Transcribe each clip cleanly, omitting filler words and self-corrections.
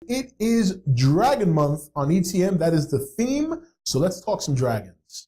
It is Dragon Month on ETM. That is the theme. So let's talk some dragons.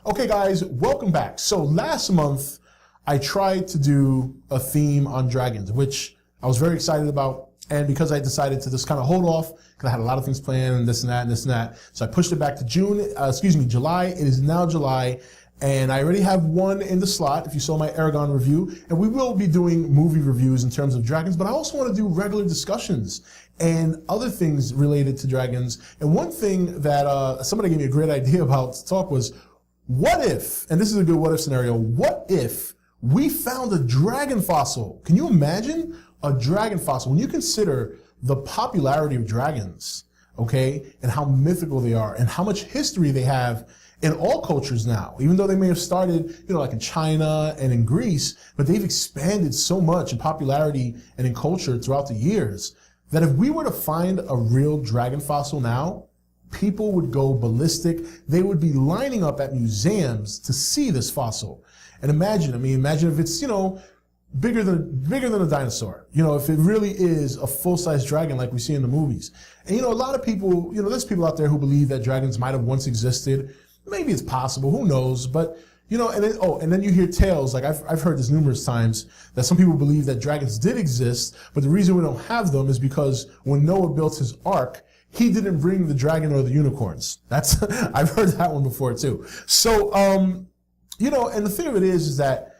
Okay guys, welcome back. So last month I tried to do a theme on dragons, which I was very excited about. And because I decided to just kind of hold off, because I had a lot of things planned and this and that and this and that. So I pushed it back to July. It is now July. And I already have one in the slot, if you saw my Aragon review. And we will be doing movie reviews in terms of dragons, but I also want to do regular discussions and other things related to dragons. And one thing that somebody gave me a great idea about to talk was, what if, and this is a good what if scenario, what if we found a dragon fossil? Can you imagine a dragon fossil? When you consider the popularity of dragons, okay, and how mythical they are and how much history they have in all cultures now, even though they may have started, like in China and in Greece, but they've expanded so much in popularity and in culture throughout the years that if we were to find a real dragon fossil now, people would go ballistic. They would be lining up at museums to see this fossil. And imagine if it's, bigger than a dinosaur. If it really is a full-size dragon like we see in the movies. And a lot of people, there's people out there who believe that dragons might have once existed. Maybe it's possible, who knows? But and then you hear tales, like I've heard this numerous times, that some people believe that dragons did exist, but the reason we don't have them is because when Noah built his ark, he didn't bring the dragon or the unicorns. I've heard that one before too. So, and the thing of it is that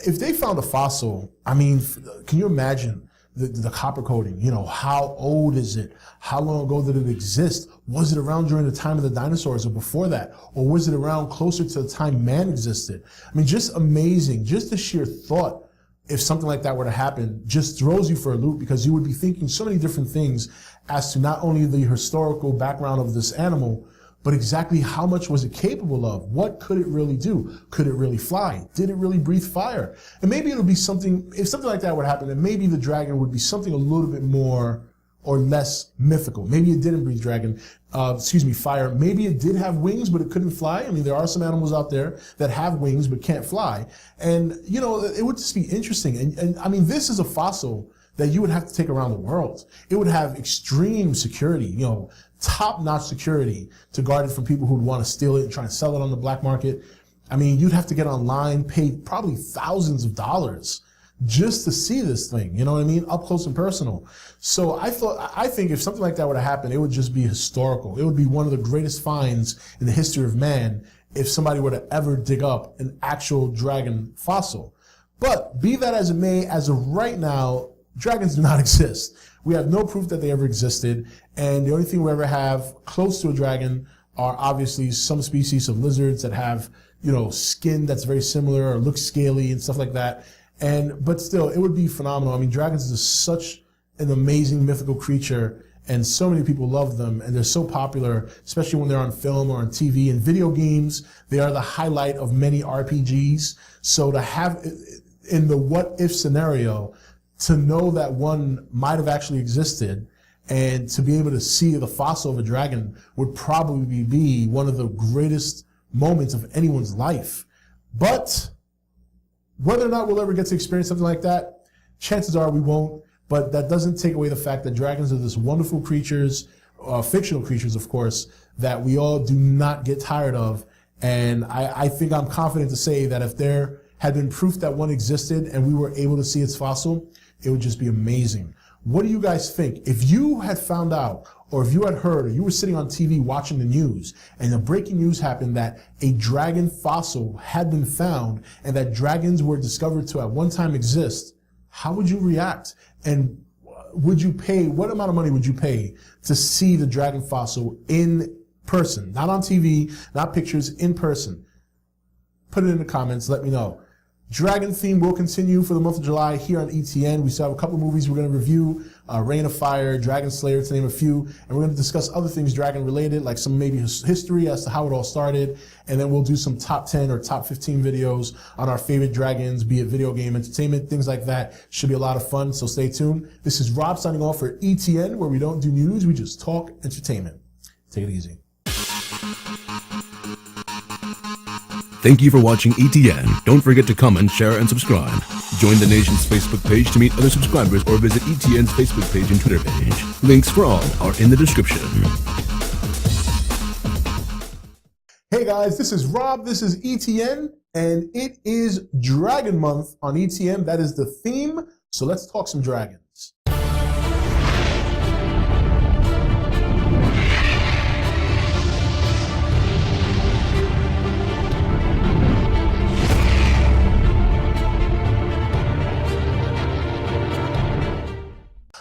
if they found a fossil, can you imagine the copper coating? How old is it? How long ago did it exist? Was it around during the time of the dinosaurs or before that? Or was it around closer to the time man existed? Just amazing. Just the sheer thought, if something like that were to happen, just throws you for a loop, because you would be thinking so many different things as to not only the historical background of this animal, but exactly how much was it capable of? What could it really do? Could it really fly? Did it really breathe fire? And maybe it'll be something, if something like that would happen, then maybe the dragon would be something a little bit more or less mythical. Maybe it didn't breathe fire. Maybe it did have wings, but it couldn't fly. There are some animals out there that have wings but can't fly. And, it would just be interesting. And this is a fossil that you would have to take around the world. It would have extreme security, top-notch security to guard it from people who would want to steal it and try and sell it on the black market. You'd have to get online, pay probably thousands of dollars just to see this thing, up close and personal. So I think if something like that were to happen, it would just be historical. It would be one of the greatest finds in the history of man if somebody were to ever dig up an actual dragon fossil. But be that as it may, as of right now, dragons do not exist. We have no proof that they ever existed, and the only thing we ever have close to a dragon are obviously some species of lizards that have, skin that's very similar or look scaly and stuff like that. But still, it would be phenomenal. Dragons are such an amazing mythical creature, and so many people love them, and they're so popular, especially when they're on film or on TV and video games. They are the highlight of many RPGs. So to have, in the what if scenario, to know that one might have actually existed and to be able to see the fossil of a dragon would probably be one of the greatest moments of anyone's life. But whether or not we'll ever get to experience something like that, chances are we won't. But that doesn't take away the fact that dragons are this wonderful creatures, fictional creatures, of course, that we all do not get tired of. And I think I'm confident to say that if there had been proof that one existed and we were able to see its fossil, it would just be amazing. What do you guys think? If you had found out, or if you had heard, or you were sitting on TV watching the news, and the breaking news happened that a dragon fossil had been found, and that dragons were discovered to at one time exist, how would you react? And would you pay, what amount of money would you pay to see the dragon fossil in person? Not on TV, not pictures, in person. Put it in the comments, let me know. Dragon theme will continue for the month of July here on ETN. We still have a couple movies we're going to review, Reign of Fire, Dragon Slayer, to name a few, and we're going to discuss other things dragon related, like some maybe history as to how it all started, and then we'll do some top 10 or top 15 videos on our favorite dragons, be it video game, entertainment, things like that. Should be a lot of fun, so stay tuned. This is Rob signing off for ETN, where we don't do news, we just talk entertainment. Take it easy. Thank you for watching ETN. Don't forget to comment, share, and subscribe. Join the nation's Facebook page to meet other subscribers or visit ETN's Facebook page and Twitter page. Links for all are in the description. Hey guys, this is Rob, this is ETN, and it is Dragon Month on ETN. That is the theme, so let's talk some dragons.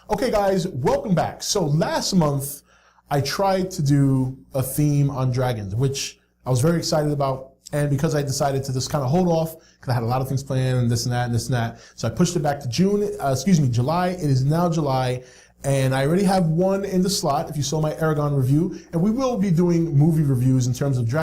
Okay guys, welcome back. So last month, I tried to do a theme on dragons, which I was very excited about. And because I decided to just kind of hold off, because I had a lot of things planned and this and that and this and that. So I pushed it back to July. It is now July. And I already have one in the slot, if you saw my Aragon review. And we will be doing movie reviews in terms of dragons.